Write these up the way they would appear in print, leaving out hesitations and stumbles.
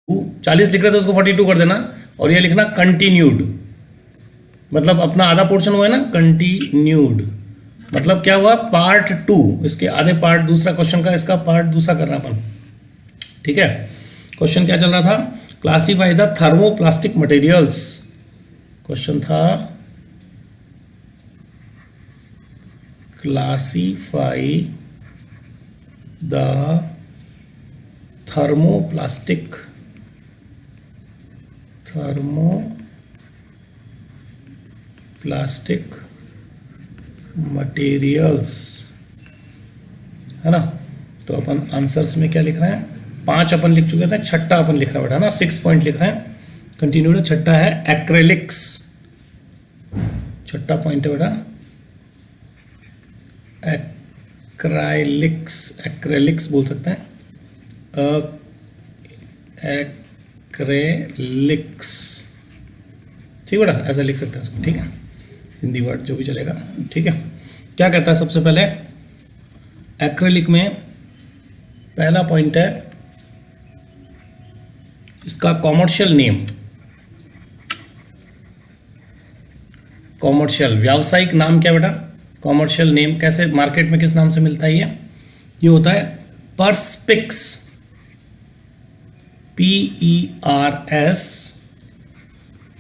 40 लिख रहे थे उसको 42 कर देना, और ये लिखना कंटिन्यूड, मतलब अपना आधा पोर्शन हुआ है ना, कंटिन्यूड मतलब क्या हुआ, पार्ट 2, इसके आधे पार्ट दूसरा क्वेश्चन का, इसका पार्ट दूसरा करना अपन। ठीक है, क्वेश्चन क्या चल रहा था, classify the thermoplastic materials. Question था क्लासीफाई द थर्मोप्लास्टिक मटेरियल्स, है ना। तो अपन आंसर्स में क्या लिख रहे हैं, 5 अपन लिख चुके थे, छठा अपन लिख रहे हैं बेटा ना, 6 पॉइंट लिख रहे हैं, कंटिन्यूड। छठा है एक्रेलिक्स, छठा पॉइंट है बेटा एक्रेलिक्स बोल सकते हैं, एक्रेलिक्स, ठीक बेटा, ऐसा लिख सकते हैं इसको। ठीक है, हिंदी वर्ड जो भी चलेगा। ठीक है, क्या कहता है सबसे पहले एक्रेलिक में, पहला पॉइंट है इसका कॉमर्शियल नेम, कॉमर्शियल व्यावसायिक नाम क्या बेटा, कॉमर्शियल नेम कैसे मार्केट में किस नाम से मिलता है, ये होता है पर्सपिक्स, PERS,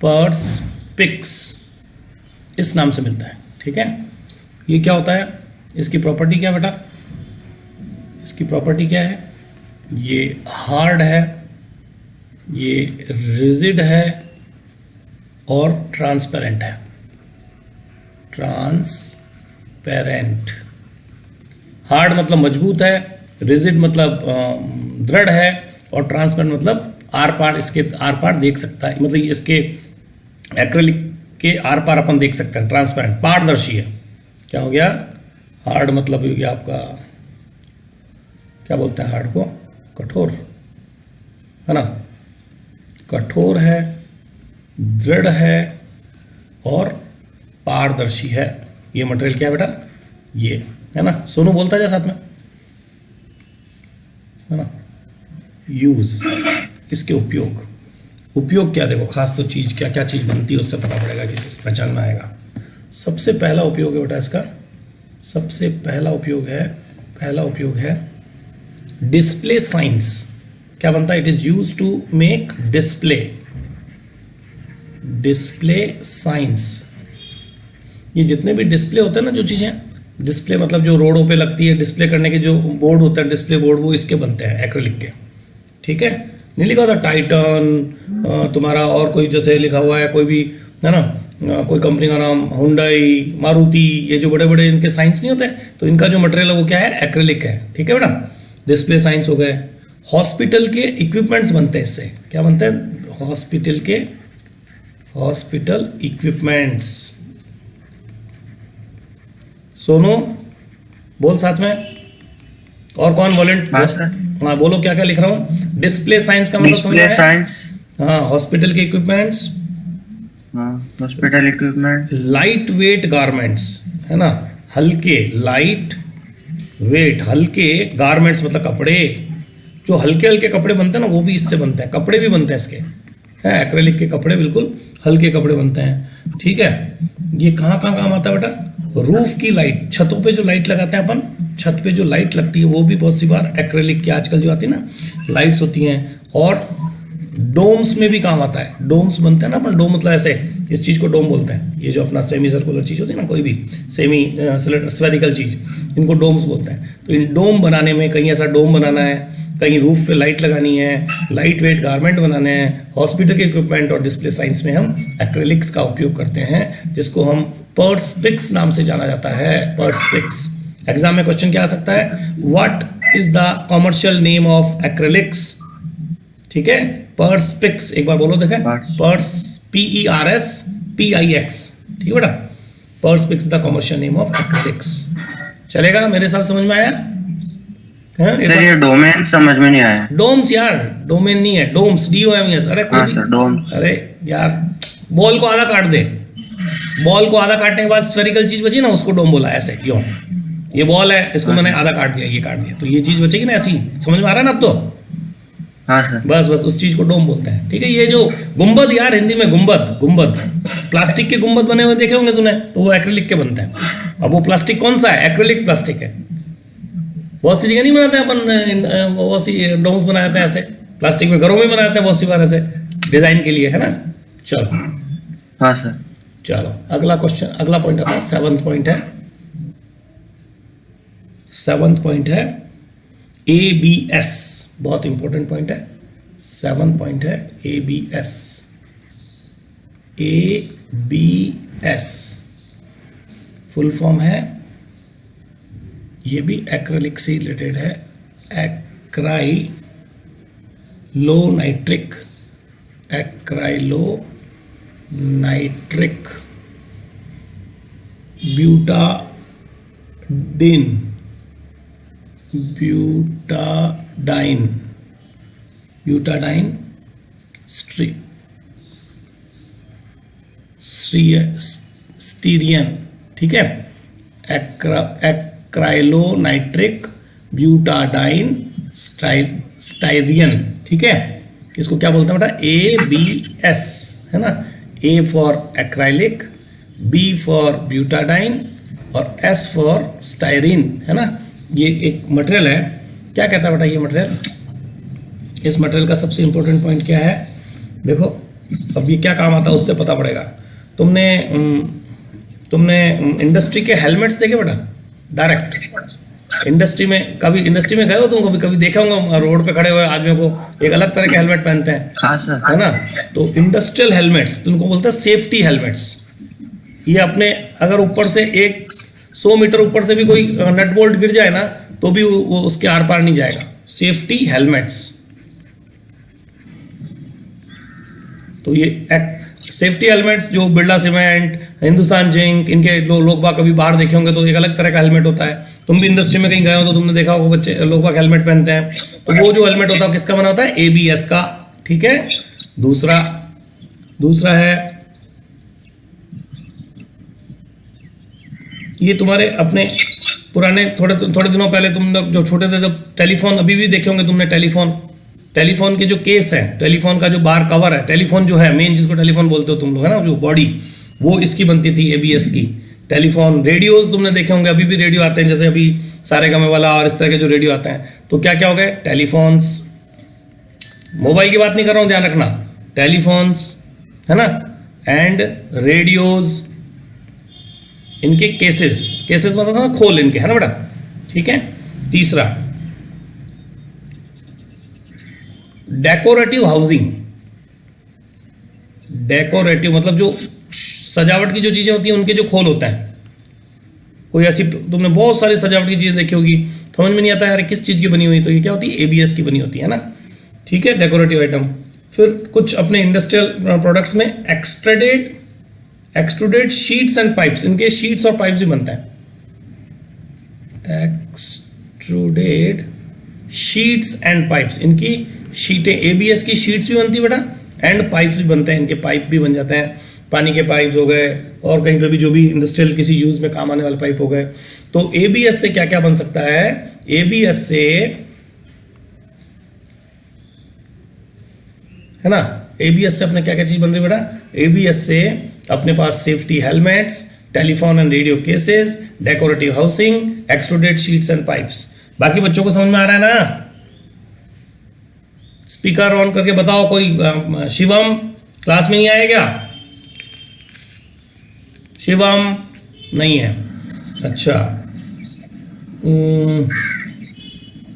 पर्सपिक्स, इस नाम से मिलता है। ठीक है, ये क्या होता है, इसकी प्रॉपर्टी क्या बेटा, इसकी प्रॉपर्टी क्या है, ये हार्ड है, ये रिजिड है और ट्रांसपेरेंट है, ट्रांसपेरेंट। हार्ड मतलब मजबूत है, रिजिड मतलब दृढ़ है, और ट्रांसपेरेंट मतलब आर पार, इसके आर पार देख सकता है, मतलब इसके एक्रेलिक के आर पार अपन देख सकते हैं, ट्रांसपेरेंट पारदर्शी है। क्या हो गया, हार्ड मतलब हो गया आपका, क्या बोलते हैं हार्ड को, कठोर, है ना, कठोर है, दृढ़ है और पारदर्शी है। ये मटेरियल क्या है बेटा, ये है ना, सोनू बोलता है साथ में, है ना। यूज, इसके उपयोग क्या, देखो खास तो चीज क्या क्या चीज बनती है उससे पता पड़ेगा कि पहचान में आएगा। सबसे पहला उपयोग है बेटा इसका, सबसे पहला उपयोग है डिस्प्ले साइंस। क्या बनता है, it is use to make display science. ये जितने भी डिस्प्ले होते हैं ना, जो चीजें डिस्प्ले मतलब जो रोडों पे लगती है डिस्प्ले करने के जो बोर्ड होता है, डिस्प्ले बोर्ड, वो इसके बनते हैं एक्रेलिक के। ठीक है, नहीं लिखा होता टाइटन तुम्हारा, और कोई जैसे लिखा हुआ है कोई भी, है ना, कोई कंपनी का नाम हुंडई, मारुति, ये जो बड़े बड़े इनके साइंस नहीं होते, तो इनका जो मटेरियल है वो क्या है, एक्रेलिक है। ठीक है बेटा, डिस्प्ले साइंस हो गए। हॉस्पिटल के इक्विपमेंट्स बनते हैं इससे, क्या बनते हैं, हॉस्पिटल इक्विपमेंट्स। सोनू बोल साथ में, और कौन वॉलेंटियर, हाँ बोलो क्या क्या लिख रहा हूँ। डिस्प्ले साइंस का मतलब समझ आया, हाँ, हॉस्पिटल के equipments, hospital equipment, light weight garments, है ना, हल्के, लाइट वेट, हल्के गारमेंट्स मतलब कपड़े, जो हल्के हल्के कपड़े बनते हैं ना, वो भी इससे बनते हैं, कपड़े भी बनते हैं इसके, है एक्रेलिक के कपड़े, बिल्कुल हल्के कपड़े बनते हैं। ठीक है, ये कहाँ कहाँ काम आता है बेटा, रूफ की लाइट, छतों पे जो लाइट लगाते हैं अपन, छत पे जो लाइट लगती है वो भी बहुत सी बार एक्रेलिक की आजकल जो आती है ना लाइट्स होती हैं, और डोम्स में भी काम आता है, डोम्स बनते हैं ना अपन, डोम मतलब ऐसे, इस चीज को डोम बोलते हैं, ये जो अपना सेमी सर्कुलर चीज होती है ना, कोई भी सेमी स्फेरिकल चीज, इनको डोम्स बोलते हैं। तो इन डोम बनाने में, कहीं ऐसा डोम बनाना है, कहीं रूफ पे लाइट लगानी है, लाइट वेट गारमेंट बनाने हैं, हॉस्पिटल के इक्विपमेंट और डिस्प्ले साइंस में हम एक्रेलिक्स का उपयोग करते हैं, जिसको हम पर्सपिक्स नाम से जाना जाता है, पर्सपिक्स। एग्जाम में क्वेश्चन क्या आ सकता है, what is the commercial name of acrylics. ठीक है, पर्सपिक्स, एक बार बोलो देखें, पर्स, PERSPIX, ठीक है बेटा, Perspex the commercial name of acrylics. चलेगा, मेरे साथ समझ में आया। सर ये डोमेन समझ में नहीं आया। डोम्स यार, डोमेन नहीं है, डोम्स, DOMS। अरे कोई भी, डोम्स, अरे यार, बॉल को आधा काट दे, बॉल को आधा काटने के बाद स्फेरिकल चीज बची ना, उसको डोम बोला, ऐसे क्यों, ये बॉल है, इसको मैंने आधा काट दिया, ये काट दिया, तो ये चीज बचेगी ना ऐसी, समझ में आ रहा है ना अब तो। हाँ सर। बस बस उस चीज को डोम बोलते हैं। ठीक है, ये जो गुंबद यार, हिंदी में गुंबद, गुंबद प्लास्टिक के गुंबद बने हुए देखे होंगे तूने, तो वो एक्रिलिक के बनते हैं। अब वो प्लास्टिक कौन सा है? एक्रिलिक प्लास्टिक है। बहुत सी जगह नहीं बनाते हैं अपन, बहुत सी डोम्स बनाते हैं ऐसे प्लास्टिक में, घरों में बनाते हैं बहुत सी बार ऐसे डिजाइन के लिए, है ना। चलो हाँ सर। चलो अगला क्वेश्चन, अगला पॉइंट आता है, 7th पॉइंट है, 7th पॉइंट है ABS, बहुत इंपॉर्टेंट पॉइंट है। 7th पॉइंट है ABS। ABS फुल फॉर्म है, ये भी एक्रेलिक से रिलेटेड है, acrylo nitric, acrylo nitric ब्यूटाडिन, butadiene, butadiene स्टीरियन। ठीक है, एक्राइलो नाइट्रिक ब्यूटाडाइन स्टाइरियन। ठीक है, इसको क्या बोलते हैं बेटा? ABS, है ना। A for acrylic, B for butadiene और S फॉर स्टाइरिन, है ना। ये एक मटेरियल है, क्या कहता है बेटा ये मटेरियल? इस मटेरियल का सबसे इंपॉर्टेंट पॉइंट क्या है? देखो अब ये क्या काम आता है उससे पता पड़ेगा। तुमने इंडस्ट्री के हेलमेट्स देखे बेटा? डायरेक्ट इंडस्ट्री में, कभी इंडस्ट्री में गए हो तुम? कभी देखा होगा रोड पे खड़े हुए आदमियों को एक अलग तरह के हेलमेट पहनते हैं, हाँ सर। है ना। तो इंडस्ट्रियल हेलमेट्स तुमको बोलते हैं सेफ्टी हेलमेट्स। ये अपने अगर ऊपर से 100 मीटर ऊपर से भी कोई नट बोल्ट गिर जाए ना तो भी वो उसके आर पार नहीं जाएगा। Safety helmets. तो ये सेफ्टी हेलमेट्स जो बिरला सीमेंट, हिंदुस्तान जिंक, इनके लोग बाग कभी बाहर देखे होंगे तो एक अलग तरह का हेलमेट होता है। तुम भी इंडस्ट्री में कहीं गए हो तो तुमने देखा होगा बच्चे लोग बाग हेलमेट पहनते हैं। तो वो जो हेलमेट होता है किसका बना होता है? ABS का। ठीक है, दूसरा है ये तुम्हारे अपने पुराने थोड़े दिनों पहले तुम लोग जो छोटे थे जब टेलीफोन, अभी भी देखे होंगे तुमने टेलीफोन के जो केस है, टेलीफोन का जो बार कवर है, टेलीफोन जो है मेन जिसको टेलीफोन बोलते हो तुम लोग, है ना, जो बॉडी, वो इसकी बनती थी ABS की। टेलीफोन, रेडियोज तुमने देखे होंगे, अभी भी रेडियो आते हैं, जैसे अभी सारेगामा वाला और इस तरह के जो रेडियो आते हैं। तो क्या क्या हो गए? टेलीफोन्स, मोबाइल की बात नहीं कर रहा हूं, ध्यान रखना, टेलीफोन्स, है ना, एंड रेडियोज, इनके केसेस मतलब ना खोल इनके, है ना बेटा। ठीक है, तीसरा डेकोरेटिव हाउसिंग। डेकोरेटिव मतलब जो सजावट की जो चीजें होती हैं उनके जो खोल होता है। कोई ऐसी तुमने बहुत सारी सजावट की चीजें देखी होगी, समझ में नहीं आता यार किस चीज की बनी हुई, तो ये क्या होती है? ABS की बनी होती है ना। ठीक है, डेकोरेटिव आइटम। फिर कुछ अपने इंडस्ट्रियल प्रोडक्ट्स में एक्सट्रूडेड शीट्स एंड पाइप्स, इनके शीट्स और पाइप्स भी बनता है। एक्सट्रूडेड शीट्स एंड पाइप्स, इनकी शीटें, ABS की शीट्स भी बनती है बेटा, एंड पाइप्स भी बनते हैं, इनके पाइप भी बन जाते हैं। पानी के पाइप्स हो गए और कहीं पे भी जो भी इंडस्ट्रियल किसी यूज में काम आने वाले पाइप हो गए। तो ABS से क्या क्या बन सकता है? ABS से, है ना, ABS से अपने क्या क्या चीज बन रही है बेटा? ABS से अपने पास safety helmets, telephone and radio cases, decorative housing, extruded sheets and pipes. बाकी बच्चों को समझ में आ रहा है ना? स्पीकर ऑन करके बताओ, कोई शिवम क्लास में नहीं आया क्या? शिवम नहीं है, अच्छा।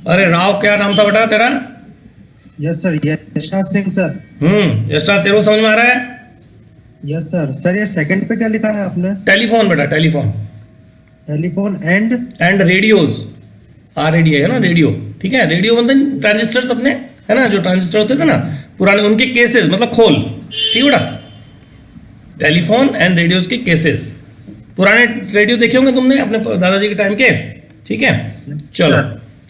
अरे राव, क्या नाम था बेटा तेरा? Yes sir, Yashraj Singh sir. Yashraj, तेरे को समझ में आ रहा है? Yes sir. सर ये सेकंड पे क्या लिखा है आपने? टेलीफोन बेटा, टेलीफोन एंड रेडियोज, RADI है ना, रेडियो। ठीक है, रेडियो मतलब ट्रांजिस्टर्स अपने, है ना, जो ट्रांजिस्टर होते थे ना पुराने, उनके केसेस मतलब खोल। ठीक है बेटा, टेलीफोन एंड रेडियोज के केसेस। पुराने रेडियो देखे होंगे तुमने अपने दादाजी के टाइम के। ठीक है, चलो,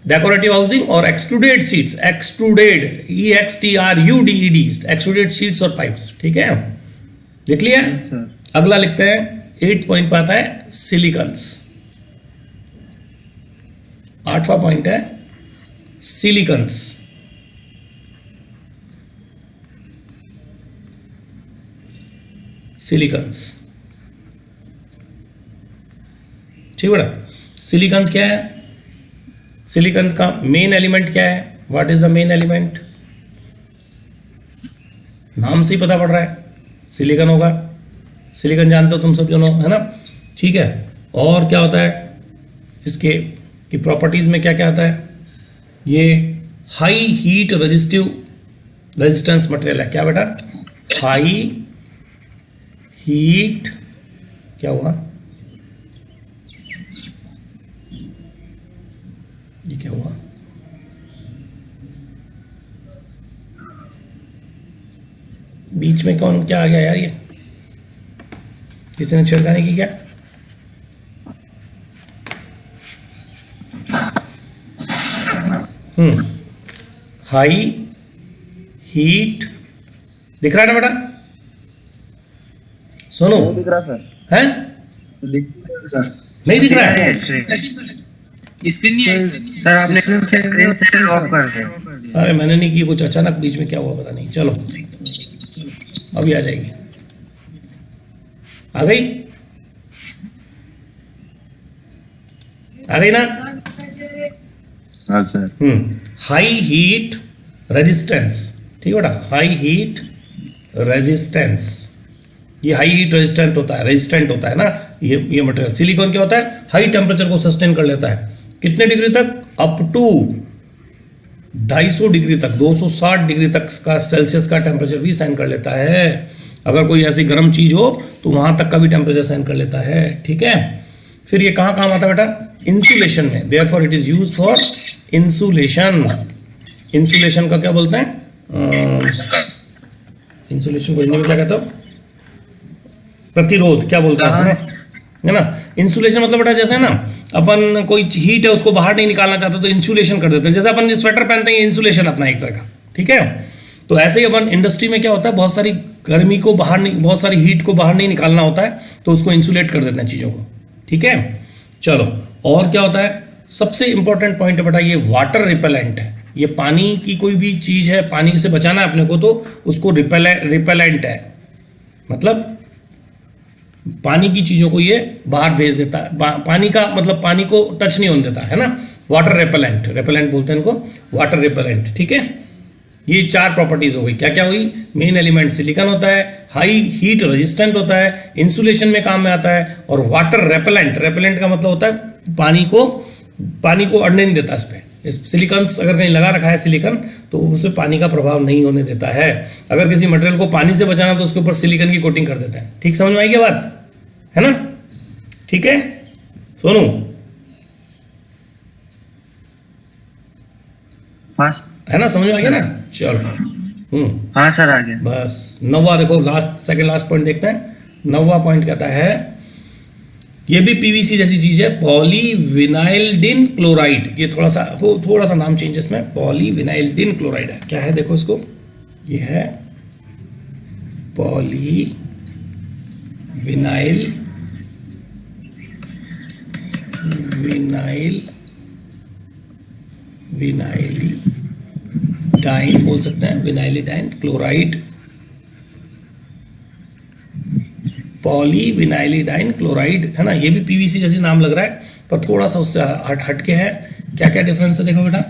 डेकोरेटिव हाउसिंग और extruded sheets, extruded EXTRUDED, extruded sheets और पाइप्स। ठीक है, लिख लिया? अगला लिखते हैं, 8th पॉइंट पर आता है सिलिकॉन्स। 8वां पॉइंट है सिलिकॉन्स। सिलिकॉन्स। ठीक बेटा, सिलिकॉन्स क्या है? सिलिकॉन्स का मेन एलिमेंट क्या है? What is the main element? नाम से ही पता पड़ रहा है सिलिकॉन होगा। सिलिकॉन जानते हो तुम सब जनो, है ना? ठीक है। और क्या होता है इसके की प्रॉपर्टीज में? क्या क्या आता है? ये हाई हीट रेजिस्टेंस मटेरियल है। क्या बेटा? हाई हीट, क्या हुआ? ये क्या हुआ? बीच में कौन क्या आ गया यार? ये किसी ने छिड़काने की क्या? हाई हीट दिख रहा है ना बेटा? सोनू दिख रहा सर, है? दिख रहा सर। नहीं दिख रहा है? स्क्रीन नहीं आई सर आपने स्क्रीन से ऑफ कर दिया। अरे मैंने नहीं की, कुछ अचानक बीच में क्या हुआ पता नहीं। चलो अभी आ जाएगी। आ गई? आ गई ना? हाँ सर। High heat resistance. ठीक है बेटा, हाई हीट रेजिस्टेंस। ये हाई हीट रेजिस्टेंट होता है, रेजिस्टेंट होता है ना ये मटेरियल। सिलिकॉन क्या होता है? हाई टेम्परेचर को सस्टेन कर लेता है। कितने डिग्री तक? अप टू 250 डिग्री तक, 260 डिग्री तक का सेल्सियस का टेम्परेचर भी सहन कर लेता है। अगर कोई ऐसी गर्म चीज हो तो वहां तक का भी टेम्परेचर सहन कर लेता है। ठीक है। फिर ये कहाँ काम आता है बेटा? इंसुलेशन में। Therefore it is used for insulation. Insulation का क्या बोलते हैं? इंसुलेशन को हिंदी में क्या कहते हो? प्रतिरोध। क्या बोलते हैं? है ना? इंसुलेशन मतलब बेटा जैसे है ना, अपन कोई हीट है उसको बाहर नहीं निकालना चाहते तो इंसुलेशन कर देते हैं। जैसे अपन स्वेटर पहनते हैं, इंसुलेशन अपना एक तरह का। ठीक है। तो ऐसे ही अपन इंडस्ट्री में क्या होता है, बहुत सारी गर्मी को बाहर नहीं, बहुत सारी हीट को बाहर नहीं निकालना होता है तो उसको इंसुलेट कर देते हैं चीज़ों को। ठीक है। चलो और क्या होता है? सबसे इंपॉर्टेंट पॉइंट है बेटा, ये वाटर रिपेलेंट है। ये पानी की कोई भी चीज है, पानी से बचाना है अपने को तो उसको रिपेलेंट है। मतलब पानी की चीजों को ये बाहर भेज देता है। पानी का मतलब पानी को टच नहीं होने देता है ना। वाटर रिपेलेंट, रिपेलेंट बोलते हैं इनको, वाटर रिपेलेंट। ठीक है। ये 4 प्रॉपर्टीज हो गई। क्या क्या हुई? मेन एलिमेंट सिलिकॉन होता है, हाई हीट रेजिस्टेंट होता है, इंसुलेशन में काम में आता है, और वाटर रेपेलेंट। रेपेलेंट का मतलब होता है पानी को अड़ने नहीं देता। इस पे सिलिकॉन अगर कहीं लगा रखा है सिलिकॉन तो उसे पानी का प्रभाव नहीं होने देता है। अगर किसी मटेरियल को पानी से बचाना तो उसके ऊपर सिलिकॉन की कोटिंग कर देता है। ठीक समझ में आई क्या बात? है ना? ठीक है सोनू? हाँ है ना? समझ में आ गया ना? चलो हाँ सर आ गया। बस 9वां देखो, सेकंड लास्ट पॉइंट देखते हैं। 9वां पॉइंट कहता है, ये भी पीवीसी जैसी चीज है, पॉलीविनाइल्डिन क्लोराइड। ये थोड़ा सा नाम चेंज है इसमें। पॉलीविनाइल्डिन क्लोराइड है। क्या है देखो इसको, ये है विनाइलिडाइन बोल सकते हैं, विनाइलिडाइन क्लोराइड, पॉलीविनाइलिडाइन क्लोराइड, है ना? ये भी पीवीसी जैसी नाम लग रहा है पर थोड़ा सा उससे हटके है। क्या क्या डिफरेंस है देखो बेटा।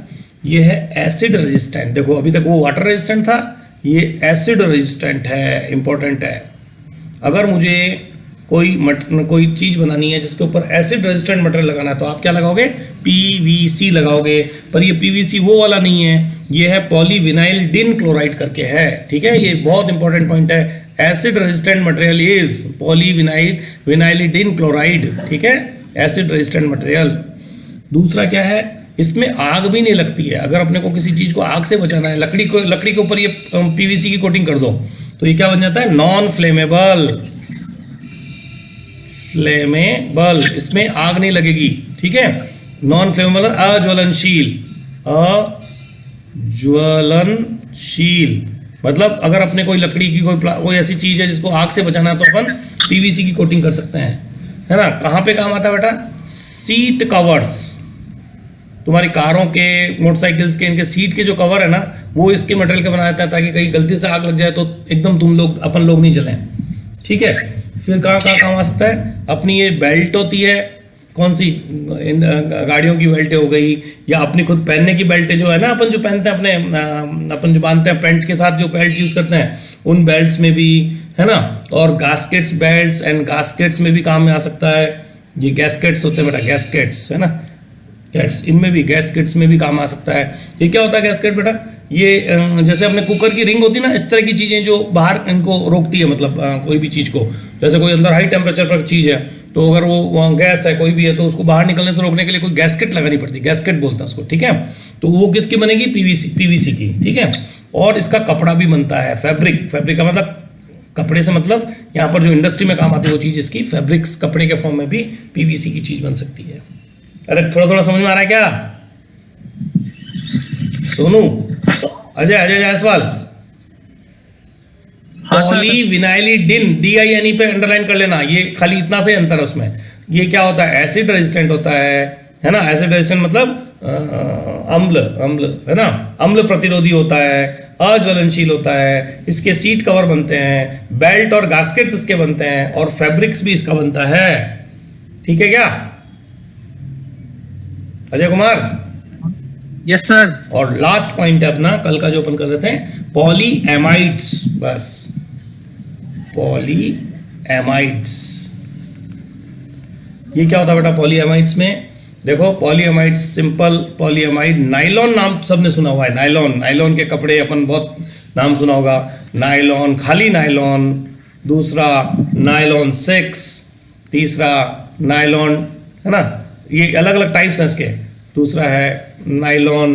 ये है एसिड रेजिस्टेंट। देखो अभी तक वो वाटर रेजिस्टेंट था, ये एसिड रेजिस्टेंट है। इंपॉर्टेंट है। अगर मुझे कोई चीज बनानी है जिसके ऊपर एसिड रेजिस्टेंट मटेरियल लगाना है तो आप क्या लगाओगे? पीवीसी लगाओगे। पर ये पीवीसी वो वाला नहीं है, ये है पॉलीविनाइल्डिन क्लोराइड करके है। ठीक है। ये बहुत इंपॉर्टेंट पॉइंट है। Acid resistant material is polyvinylidene chloride. ठीक है, एसिड रेजिस्टेंट मटेरियल। दूसरा क्या है, इसमें आग भी नहीं लगती है। अगर अपने को किसी चीज को आग से बचाना है, लकड़ी के ऊपर ये पीवीसी की कोटिंग कर दो तो ये क्या बन जाता है? Non flammable. इसमें आग नहीं लगेगी। ठीक है। नॉन फ्लेमेबल, अज्वलनशील। मतलब अगर अपने कोई लकड़ी की कोई ऐसी चीज है जिसको आग से बचाना है तो अपन पीवीसी की कोटिंग कर सकते हैं, है ना? कहाँ पे काम आता है बेटा? Seat covers. तुम्हारी कारों के, मोटरसाइकिल्स के, इनके सीट के जो कवर है ना, वो इसके मटेरियल के बनाया जाता है ताकि कहीं गलती से आग लग जाए तो एकदम अपन लोग नहीं जलें। ठीक है, फिर कहाँ कहाँ काम आ सकता है? अपनी ये बेल्ट होती है, कौन सी, गाड़ियों की बेल्टें हो गई, या अपनी खुद पहनने की बेल्टें जो है ना, अपन जो पहनते हैं अपने, अपन जो बांधते हैं पेंट के साथ, जो बेल्ट यूज करते हैं, उन बेल्ट्स में भी, है ना। और गास्केट्स, बेल्ट्स एंड गास्केट्स में भी काम में आ सकता है। ये गैस्केट्स होते हैं बेटा, गैस्केट्स, है ना, गैस, इनमें भी, गैस्केट्स में भी काम आ सकता है। ये क्या होता है गैस्केट बेटा? ये जैसे अपने कुकर की रिंग होती है ना, इस तरह की चीज़ें जो बाहर इनको रोकती है, मतलब कोई भी चीज़ को, जैसे कोई अंदर हाई टेम्परेचर पर चीज़ है, तो अगर वो वहाँ गैस है कोई भी है, तो उसको बाहर निकलने से रोकने के लिए कोई गैस्केट लगानी पड़ती है, गैस्केट बोलते हैं उसको, ठीक है। तो वो किसकी बनेगी? पीवीसी की, ठीक है। और इसका कपड़ा भी बनता है, फैब्रिक का मतलब कपड़े से, मतलब यहाँ पर जो इंडस्ट्री में काम आती है वो चीज़, इसकी फैब्रिक्स, कपड़े के फॉर्म में भी पीवीसी की चीज़ बन सकती है। अरे थोड़ा समझ में आ रहा है क्या? सोनू, अजय जायसवाल, पॉलीविनाइलिडिन, DINE पे अंडरलाइन कर लेना, ये खाली इतना से अंतर है उसमें। ये क्या होता है? एसिड रेजिस्टेंट होता है ना। एसिड रेजिस्टेंट मतलब अम्ल, है ना, अम्ल प्रतिरोधी होता है, अज्वलनशील होता है, इसके सीट कवर बनते हैं, बेल्ट और गास्केट्स इसके बनते हैं, और फैब्रिक्स भी इसका बनता है, ठीक है क्या अजय कुमार? Yes sir. और लास्ट पॉइंट है अपना कल का जो अपन कर रहे थे, पॉलीएमाइड्स, बस पॉलीएमाइड्स। ये क्या होता है बेटा पॉलीएमाइड्स में? देखो, पॉलीएमाइड्स, सिंपल पॉलीएमाइड, नायलॉन नाम सबने सुना हुआ है, नायलॉन के कपड़े अपन बहुत नाम सुना होगा, नायलॉन, खाली नायलॉन, दूसरा नायलॉन 6, तीसरा नायलॉन, है ना, ये अलग अलग टाइप्स हैं इसके। दूसरा है नायलॉन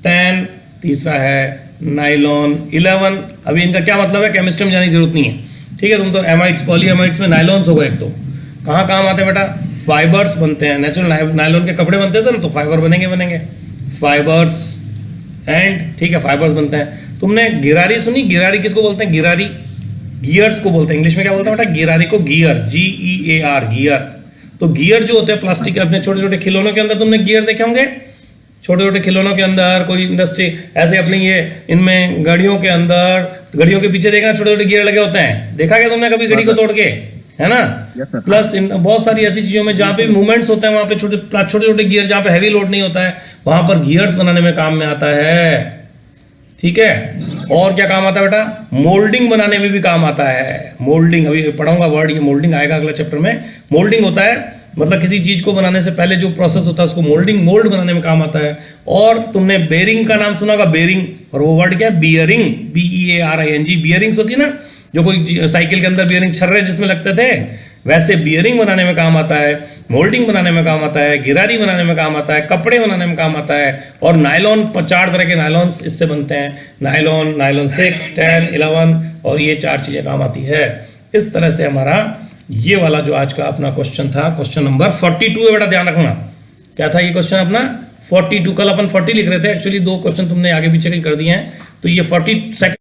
10, तीसरा है नायलॉन 11। अभी इनका क्या मतलब है केमिस्ट्री में जाने की जरूरत नहीं है, ठीक है। तुम तो एमाइड्स, पॉलीएमाइड्स में नायलॉन्स हो गए एक तो। कहाँ काम आते हैं बेटा? फाइबर्स बनते हैं, नेचुरल नायलॉन के कपड़े बनते थे ना, तो फाइबर बनेंगे फाइबर्स एंड, ठीक है, फाइबर्स बनते हैं। तुमने गिरारी सुनी? गिरारी किसको बोलते हैं? गिरारी, गियर्स को बोलते हैं। इंग्लिश में क्या बोलते हैं बेटा? गिरारी को गियर, GEAR, गियर। तो गियर जो होते हैं प्लास्टिक के, अपने छोटे छोटे खिलौनों के अंदर तुमने गियर देखे होंगे, छोटे छोटे खिलौनों के अंदर, कोई इंडस्ट्री ऐसे अपनी ये, इनमें गाड़ियों के अंदर, गाड़ियों के पीछे देखना छोटे छोटे गियर लगे होते हैं, देखा क्या तुमने कभी गाड़ी को तोड़ के, है ना। प्लस इन बहुत सारी ऐसी चीजों में जहाँ पे मूवमेंट्स होते हैं, वहाँ पे छोटे छोटे गियर, जहाँ पे हैवी लोड नहीं होता है, वहां पर गियर्स बनाने में काम में आता है, ठीक है। और क्या काम आता है बेटा? मोल्डिंग बनाने में भी काम आता है। मोल्डिंग, अभी पढ़ाऊंगा वर्ड, ये मोल्डिंग आएगा अगला चैप्टर में। मोल्डिंग होता है मतलब किसी चीज को बनाने से पहले जो प्रोसेस होता है उसको मोल्ड बनाने में काम आता है। और तुमने बेरिंग का नाम सुना होगा, बेरिंग, और वो वर्ड क्या है? Bearing, BEARING। बियरिंग्स होती है ना, जो कोई साइकिल के अंदर बियरिंग छर्रे जिसमें लगते थे, वैसे बियरिंग बनाने में काम आता है, मोल्डिंग बनाने में काम आता है, गिरारी बनाने में काम आता है, कपड़े बनाने में काम आता है। और नायलॉन, 4 तरह के नायलॉन्स इससे बनते हैं, नायलॉन 6, 10, 11, और ये 4 चीजें काम आती है। इस तरह से हमारा ये वाला जो आज का अपना क्वेश्चन था, क्वेश्चन नंबर 42 है बेटा, ध्यान रखना। क्या था ये क्वेश्चन अपना? 42। कल अपन 40 लिख रहे थे, एक्चुअली 2 क्वेश्चन तुमने आगे पीछे कहीं कर दिए हैं, तो ये 42